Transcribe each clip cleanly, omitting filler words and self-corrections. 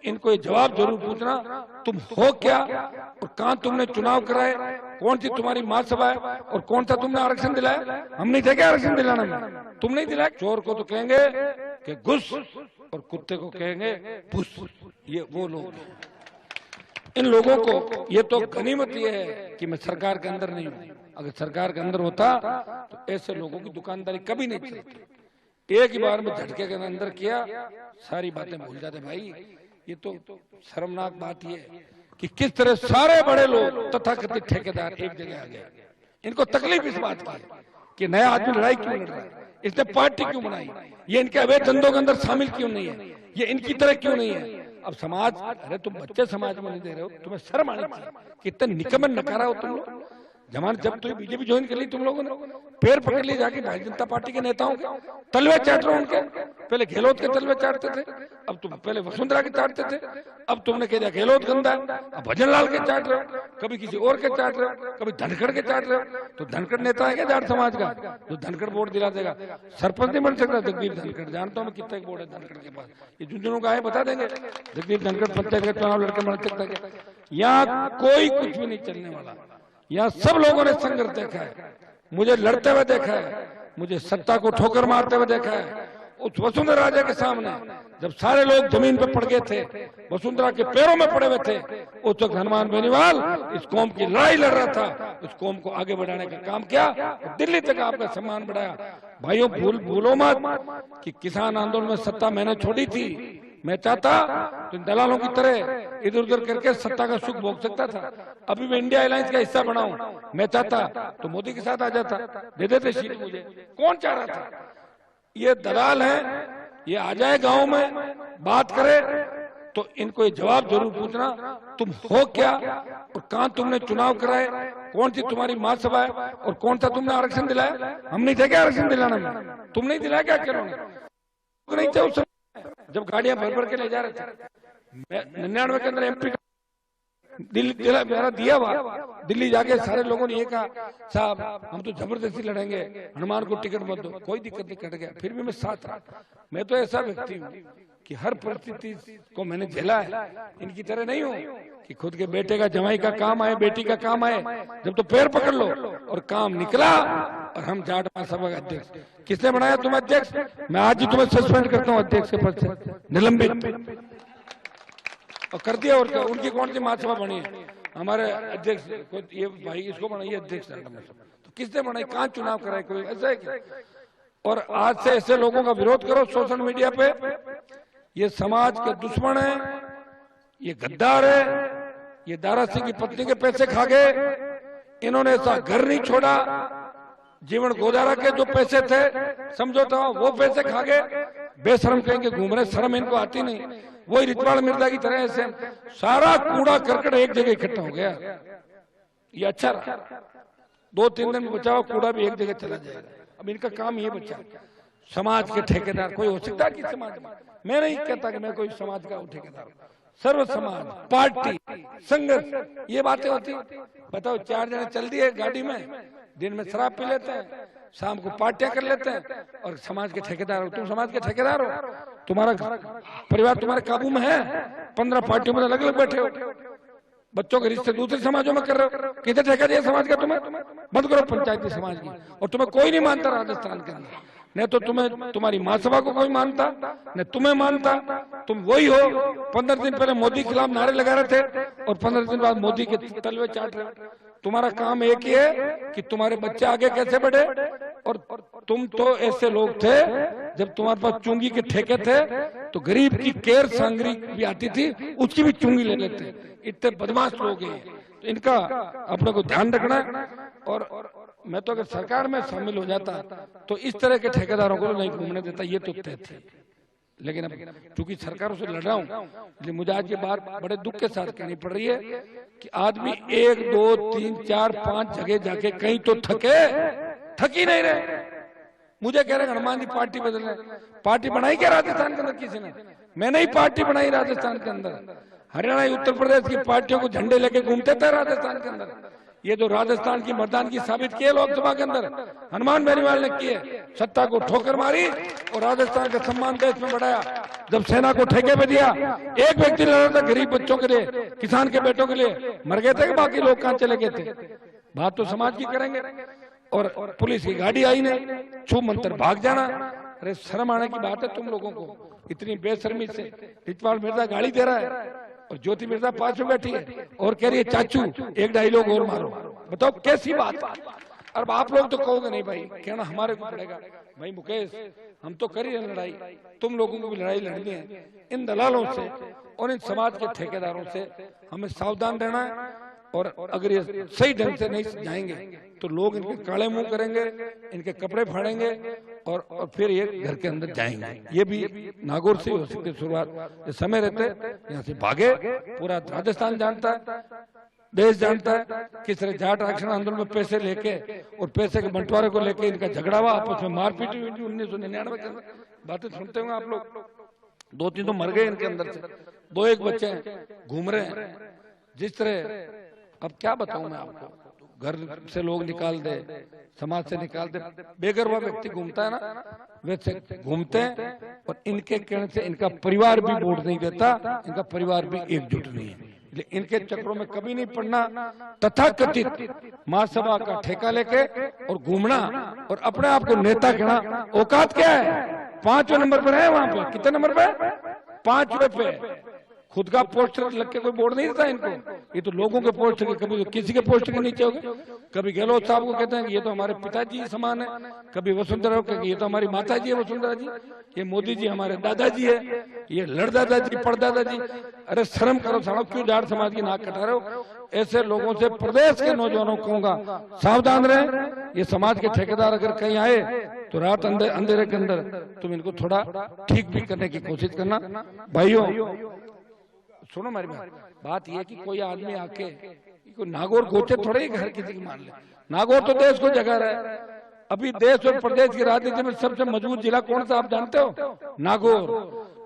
इनको ये जवाब जरूर पूछना, तुम हो क्या और कहां तुमने चुनाव कराए, कौन सी तुम्हारी महासभा है और कौन सा तुमने आरक्षण दिलाया? हम नहीं थे क्या आरक्षण दिलाने में? तुम नहीं दिलाया। चोर को तो कहेंगे कि घुस और कुत्ते को कहेंगे पुस। ये वो लोग हैं। इन लोगों को ये तो गनीमत ये है कि मैं सरकार के अंदर नहीं हूं। अगर सरकार के अंदर होता तो ऐसे लोगों की दुकानदारी कभी नहीं चलती। एक ही बार में झटके के अंदर किया, सारी बातें भूल जाते। भाई ये तो शर्मनाक बात ये है कि किस तरह सारे बड़े लोग तथाकथित ठेकेदार एक जगह आ गए। इनको तकलीफ इस बात की है कि नया आदमी लड़ाई क्यों लड़ रहा है, इसने पार्टी क्यों बनाई, ये इनके अवैध धंधों के अंदर शामिल क्यों नहीं है, ये इनकी तरह क्यों नहीं है। अब समाज, अरे तुम बच्चे समाज में नहीं दे रहे हो, तुम्हें शर्म आनी चाहिए। कितने निकम्मे नकारा हो तुम लोग। जमान जब तुम बीजेपी ज्वाइन कर ली तुम लोगों ने, पैर पकड़ लिए जाके भारतीय जनता पार्टी के नेताओं के, तलवे चाट रहे उनके। पहले गहलोत के तलवे चाटते थे, अब तुम पहले वसुंधरा के चाटते थे, अब तुमने कह दिया गहलोत गंदा है, अब भजनलाल के चाट रहे हो, कभी किसी और के चाट रहे हो, कभी धनखड़ के चाट रहे हो। तो धनखड़ नेता है क्या जाट समाज का जो धनखड़ वोट दिला देगा? सरपंच नहीं बन सकता जगदीप धनखड़। जानता हूँ मैं कितने वोट है धनखड़ के पास, ये झुंझुनू का है बता देंगे। जगदीप धनखड़ पंचायत का चुनाव लड़के बन सकता है? यहाँ कोई कुछ भी नहीं चलने वाला। यहाँ सब लोगों ने संघर्ष देखा है, मुझे लड़ते हुए देखा है, मुझे सत्ता को ठोकर मारते हुए देखा है। उस वसुंधरा राजे के सामने जब सारे लोग जमीन पर पड़ गए थे, वसुंधरा के पैरों में पड़े हुए थे, उस वक्त हनुमान बेनीवाल इस कौम की लड़ाई लड़ रहा था, इस कौम को आगे बढ़ाने का काम किया, दिल्ली तक आपका सम्मान बढ़ाया। भाइयों भूलो मत कि किसान आंदोलन में सत्ता मैंने छोड़ी थी। मैं चाहता तो दलालों की तरह इधर उधर करके सत्ता का सुख भोग सकता था। अभी मैं इंडिया अलायंस का हिस्सा बनाऊं, मैं चाहता तो मोदी के साथ आ जाता, दे देते सीट मुझे। कौन चाह रहा था? ये दलाल है, ये आ जाए गांव में बात करे तो इनको ये जवाब जरूर पूछना, तुम हो क्या और कहां तुमने चुनाव कराए, कौन सी तुम्हारी महासभा है और कौन सा तुमने आरक्षण दिलाया? हम नहीं थे क्या आरक्षण दिलाने में? तुम नहीं दिलाया क्या? करो नहीं थे उस समय जब गाड़ियां भर भर के ले जा रहे थे। 99 के अंदर एमपी दिल्ली मेरा दिया हुआ, दिल्ली जाके सारे लोगों ने ये कहा साहब हम तो जबरदस्ती लड़ेंगे, हनुमान को टिकट मत दो। कोई दिक्कत नहीं, कट गया। फिर भी मैं साथ रहा। मैं तो ऐसा व्यक्ति हूँ कि हर परिस्थिति को मैंने झेला है। इनकी तरह नहीं हूँ कि खुद के बेटे का जमाई का काम आए, बेटी का काम आए, जब तो पैर पकड़ लो। और काम निकला और हम जाट महासभा का अध्यक्ष। किसने बनाया तुम्हें अध्यक्ष? मैं आज ही तुम्हें सस्पेंड करता हूँ अध्यक्ष के पद से, निलंबित और कर दिया। और क्या उनकी कौन सी महासभा बनी है? हमारे अध्यक्ष ये भाई इसको बनाइए अध्यक्ष। तो किसने बनाई? कहाँ चुनाव कराए? कोई ऐसा है क्या? और आज से ऐसे लोगों का विरोध करो सोशल मीडिया पे। ये समाज के दुश्मन है, ये गद्दार है, ये दारा सिंह की पत्नी के पैसे खा गए। इन्होंने ऐसा घर नहीं छोड़ा, जीवन गोदारा के जो पैसे थे समझौता वो पैसे खा गए। बेशरम कहेंगे घूम रहे, शर्म इनको आती नहीं। वही रितवाड़ मिर्जा की तरह ऐसे सारा कूड़ा करकट एक जगह इकट्ठा हो गया। ये अच्छा रहा, 2-3 दिन में बचा हुआ कूड़ा भी एक जगह चला जाएगा। अब इनका काम ये बचा। समाज के ठेकेदार कोई हो सकता है कि समाज में? मैं नहीं कहता कि मैं कोई समाज का ठेकेदार हूं। सर्व समाज, पार्टी, संघर्ष, ये बातें होती। बताओ 4 जने चल दिए गाड़ी में, दिन में शराब पी लेते हैं, शाम को पार्टियां कर लेते हैं और समाज के ठेकेदार हो। तुम समाज के ठेकेदार हो? तुम्हारा परिवार तुम्हारे काबू में है? 15 पार्टियों में अलग अलग बैठे हो, बच्चों के रिश्ते दूसरे समाजों में कर रहे हो। किधर ठेका दिया समाज का तुम्हें? बंद करो पंचायती समाज की। और तुम्हें कोई नहीं मानता राजस्थान के अंदर, न तो तुम्हें तुम्हारी महासभा को कोई मानता, न तुम्हें मानता। तुम वही हो 15 दिन पहले मोदी के खिलाफ नारे लगा रहे थे और 15 दिन बाद मोदी के तलवे चाट रहे हो। तुम्हारा काम एक ही है कि तुम्हारे बच्चे आगे कैसे बढ़े। और तुम तो ऐसे लोग थे जब तुम्हारे पास चुंगी के ठेके थे तो गरीब की केयर सांगरी भी आती थी, उसकी भी चुंगी ले लेते। इतने बदमाश लोग हैं। तो इनका अपने को ध्यान रखना है। और मैं तो अगर सरकार में शामिल हो जाता तो इस तरह के ठेकेदारों को नहीं घूमने देता, ये तो तय थे। लेकिन अब चूंकि सरकारों से लड़ रहा हूं, इसलिए मुझे आज ये बात बड़े दुख के साथ कहनी पड़ रही है कि आदमी 1, 2, 3, 4, 5 जगह जाके कहीं तो थक ही नहीं रहे। मुझे कह रहे हनुमान जी पार्टी बदल रहे। पार्टी बनाई क्या राजस्थान के अंदर किसी ने? मैंने ही पार्टी बनाई राजस्थान के अंदर। हरियाणा उत्तर प्रदेश की पार्टियों को झंडे लेके घूमते थे राजस्थान के अंदर। ये जो राजस्थान की मर्दानगी साबित की है लोकसभा के अंदर, हनुमान बेनीवाल ने किए, सत्ता को ठोकर मारी और राजस्थान का सम्मान देश में बढ़ाया। जब सेना को ठेके पे दिया, एक व्यक्ति लड़ रहा था गरीब बच्चों के लिए, किसान के बेटों के लिए, मर गए थे कि बाकी लोग कहां चले गए थे? बात तो समाज की करेंगे। और पुलिस की गाड़ी आई नहीं, छू मंतर भाग जाना। अरे शर्म आने की बात है तुम लोगों को, इतनी बेशर्मी से। रिचपाल मिर्जा गाड़ी दे रहा है और ज्योति मिर्जा पास में बैठी है और कह रही है चाचू एक डायलॉग और मारो। बताओ कैसी बात। अब आप लोग तो कहोगे नहीं भाई, कहना हमारे को पड़ेगा। भाई मुकेश, हम तो कर ही रहे लड़ाई, तुम लोगों को भी लड़ाई लड़नी है। इन दलालों से और इन समाज के ठेकेदारों से हमें सावधान रहना है। और अगर ये सही ढंग से नहीं जाएंगे तो लोग इनके काले मुंह करेंगे, इनके कपड़े फाड़ेंगे और फिर ये घर के अंदर जाएंगे। ये भी नागौर से हो सकती है शुरुआत। समय रहते यहाँ से भागे, पूरा राजस्थान जानता है, देश जानता है किस तरह जाट आरक्षण आंदोलन में पैसे लेके और पैसे के बंटवारे को लेके इनका झगड़ा हुआ, आपस में मारपीट हुई थी 1999 के अंदर। बातें सुनते होंगे आप लोग। 2-3 तो मर गए इनके अंदर से, 2-1 बच्चे हैं, घूम रहे हैं जिस तरह। अब क्या बताऊं मैं आपको, घर से लोग निकाल दे, समाज से निकाल दे, बेघर हुआ व्यक्ति घूमता है ना, वैसे घूमते हैं। और इनके कहने से इनका परिवार भी वोट नहीं देता, इनका परिवार भी एकजुट नहीं है। इनके चक्रों में कभी नहीं पड़ना। तथाकथित महासभा का ठेका लेके और घूमना और अपने आप को नेता कहना, औकात क्या है? 5वें नंबर पर है वहां पे। कितने नंबर पे? 5वें पे। खुद का पोस्टर लग के कोई बोर्ड नहीं देता इनको। ये तो लोगों के पोस्टर के, कभी किसी के पोस्टर के नीचे होगे। कभी गहलोत साहब को कहते हैं कि ये तो हमारे पिताजी समान है, कभी वसुंधरा को ये तो हमारी माता जी है वसुंधरा जी, ये मोदी जी हमारे दादाजी है, ये लड़दादा जी पड़दादा जी। अरे शर्म करो साहब, क्यों जाट समाज की नाक कटा रहे हो? ऐसे लोगों से प्रदेश के नौजवानों को कहूंगा सावधान रहे। ये समाज के ठेकेदार अगर कहीं आए तो रात अंधेरे के अंदर तुम इनको थोड़ा ठीक भी करने की कोशिश करना। भाइयों सुनो मेरी बात ये कि कोई आदमी आके कोई नागौर गोचे थोड़े ही घर किसी की मान ले। नागौर तो देश को जगह रहा है। अभी देश और प्रदेश की राजनीति में सबसे मजबूत जिला कौन सा आप जानते हो? नागौर।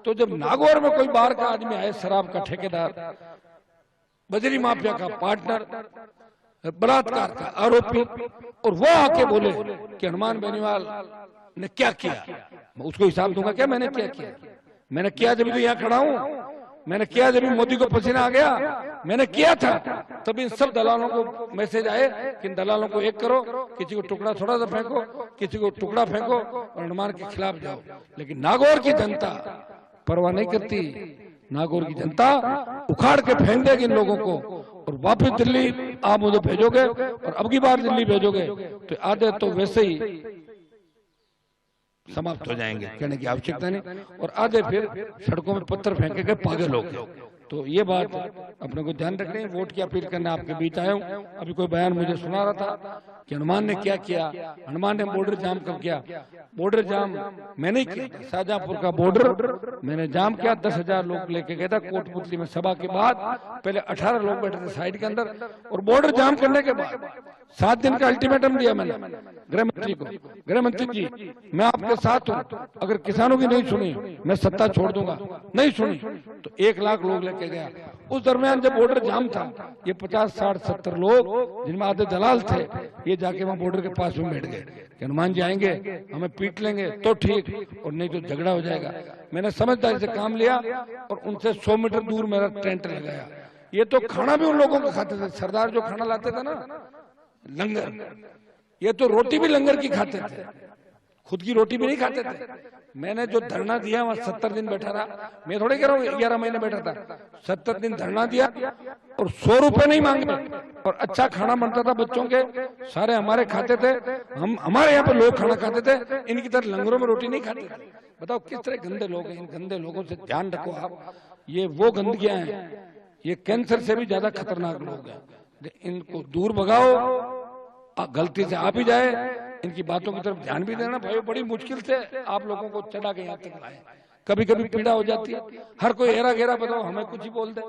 तो जब नागौर में कोई बाहर का आदमी आए, शराब का ठेकेदार, बजरी माफिया का पार्टनर, बलात्कार का आरोपी, और वो आके बोले कि हनुमान बेनीवाल ने क्या किया, मैं उसको हिसाब दूंगा क्या मैंने क्या किया? मैंने किया जब तो यहाँ खड़ा हूं, मैंने किया जब मोदी को पसीना आ गया, मैंने किया था। तब इन सब दलालों को मैसेज आए कि इन दलालों को एक करो, किसी को टुकड़ा थोड़ा सा फेंको, किसी को टुकड़ा फेंको और हनुमान के खिलाफ जाओ। लेकिन नागौर की जनता परवाह नहीं करती। नागौर की जनता उखाड़ के फेंक देगी इन लोगों को। और वापस दिल्ली आप मुझे भेजोगे और अब की बार दिल्ली भेजोगे तो आधे तो वैसे ही समाप्त हो जाएंगे, कहने की आवश्यकता नहीं। और आधे फिर सड़कों में पत्थर फेंके गए पागल हो गए। तो ये बात अपने को ध्यान रखनी है। वोट की अपील करने आपके बीच आया हूँ। अभी कोई बयान मुझे सुना रहा था कि हनुमान ने क्या किया, हनुमान ने बॉर्डर जाम कब किया। बॉर्डर जाम मैंने किया, शाहजहांपुर का बॉर्डर मैंने जाम किया। 10,000 लोग लेके गया था कोटपुतली में सभा के बाद। पहले 18 लोग बैठे थे साइड के अंदर, और बॉर्डर जाम करने के बाद 7 दिन का अल्टीमेटम दिया मैंने गृह मंत्री को। गृह मंत्री जी मैं आपके साथ हूँ, अगर किसानों की नहीं सुनी मैं सत्ता छोड़ दूंगा। नहीं सुनी तो 1 लाख लोग लेके गया। उस दरमियान जब बॉर्डर जाम था, ये 50, 60, 70 लोग जिनमें आधे दलाल थे, ये जाके वहां बॉर्डर के पास में बैठ गए कि हनुमान जी आएंगे हमें पीट लेंगे तो ठीक, और नहीं तो झगड़ा हो जाएगा। मैंने समझदारी से काम लिया और उनसे 100 मीटर दूर मेरा टेंट लगाया। ये तो खाना भी उन लोगों को खाते थे। सरदार जो खाना लाते थे ना, लंगर, ये तो रोटी भी लंगर की खाते थे, खुद की रोटी भी नहीं खाते थे। मैंने जो धरना दिया वहां 70 दिन बैठा रहा। मैं थोड़ी कह रहा हूँ 11 महीने बैठा था, 70 दिन धरना दिया और 100 रुपए नहीं मांगे। और अच्छा खाना बनता था बच्चों के, सारे हमारे खाते थे। हम हमारे यहाँ पे लोग खाना खाते थे, इनकी तरह लंगरों में रोटी नहीं खाते थे। बताओ किस तरह गंदे लोग हैं। इन गंदे लोगों से ध्यान रखो आप। ये वो गंदगियां हैं, ये कैंसर से भी ज्यादा खतरनाक लोग हैं। इनको दूर भगाओ। गलती से आ भी जाए, इनकी बातों की तरफ ध्यान भी देना। भाई बड़ी मुश्किल से आप लोगों को चला के यहाँ तक लाए। कभी कभी पीड़ा हो जाती है। हर कोई एरा घेरा बताओ, हमें कुछ ही बोल दे,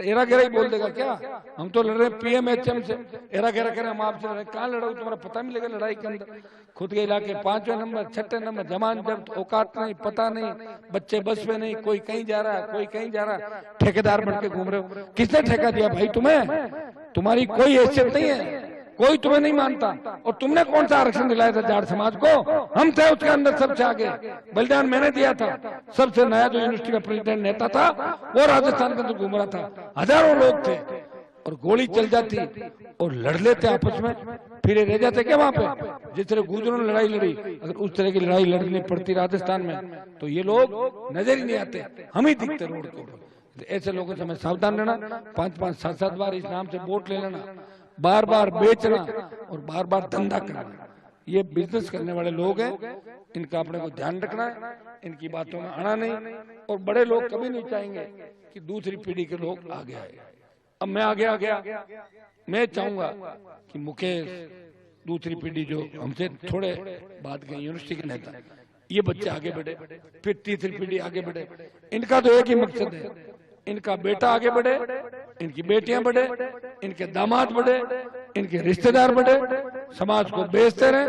एरा घेरा ही बोल देगा क्या? हम तो लड़ रहे PMHM से, एरा घेरा करें हम आपसे लड़े, कहाँ लड़ो? तुम्हारा पता नहीं लगा लड़ाई के अंदर। खुद के इलाके 5वें नंबर 6ठे नंबर, जमान जब्त, औकात नहीं, पता नहीं, बच्चे बस में नहीं, कोई कहीं जा रहा है, कोई कहीं जा रहा है, ठेकेदार बन के घूम रहे हो। किसने ठेका दिया भाई तुम्हें? तुम्हारी कोई हैसियत नहीं है, कोई तुम्हें नहीं मानता। और तुमने कौन सा आरक्षण दिलाया था जाट समाज को? हम थे उसके अंदर सबसे आगे, बलिदान मैंने दिया था। सबसे नया जो यूनिवर्सिटी का प्रेसिडेंट नेता था वो राजस्थान के अंदर घूम रहा था, हजारों लोग थे, और गोली चल जाती और लड़ लेते आपस में, फिर रह जाते क्या वहां पे? जिस तरह गुजरों ने लड़ाई लड़ी, अगर उस तरह की लड़ाई लड़नी पड़ती राजस्थान में तो ये लोग नजर ही नहीं आते, हम ही दिखते रोड को। ऐसे लोगों से हमें सावधान रहना। 5-5 7-7 बार इस नाम से वोट ले लेना, बार बार बेचना और बार बार धंधा करना, ये बिजनेस करने वाले लोग हैं, इनका अपने को ध्यान रखना है, इनकी बातों में आना नहीं। और बड़े लोग कभी नहीं चाहेंगे कि दूसरी पीढ़ी के लोग आगे आए। अब मैं आगे आ गया, मैं चाहूंगा कि मुकेश, दूसरी पीढ़ी जो हमसे थोड़े बाद के यूनिवर्सिटी के नेता, ये बच्चे आगे बढ़े, फिर तीसरी पीढ़ी आगे बढ़े। इनका तो एक ही मकसद है, इनका बेटा आगे बढ़े, इनकी बेटियां बढ़े, इनके दामाद बढ़े, इनके रिश्तेदार बढ़े, समाज को बेचते रहे,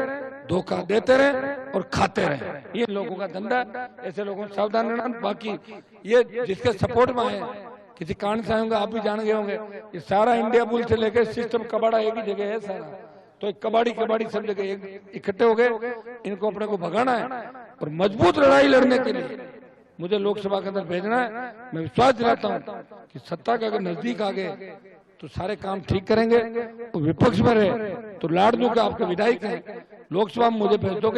धोखा देते रहे और खाते रहे। ये लोगों का धंधा, ऐसे लोगों से सावधान रहना। बाकी ये जिसके सपोर्ट में आए, किसी कारण से होंगे, आप भी जान गए होंगे, ये सारा इंडिया बुल से लेकर सिस्टम कबाड़ा एक ही जगह है सारा, तो कबाड़ी सब जगह इकट्ठे हो गए। इनको अपने को भगाना है और मजबूत लड़ाई लड़ने के लिए मुझे लोकसभा के अंदर भेजना है। मैं विश्वास दिलाता हूँ कि सत्ता के अगर नजदीक आ गए तो सारे काम ठीक करेंगे, और विपक्ष में रहे तो लाड़ दूंगा, आपके विधायक हैं, लोकसभा में मुझे भेज दोगे।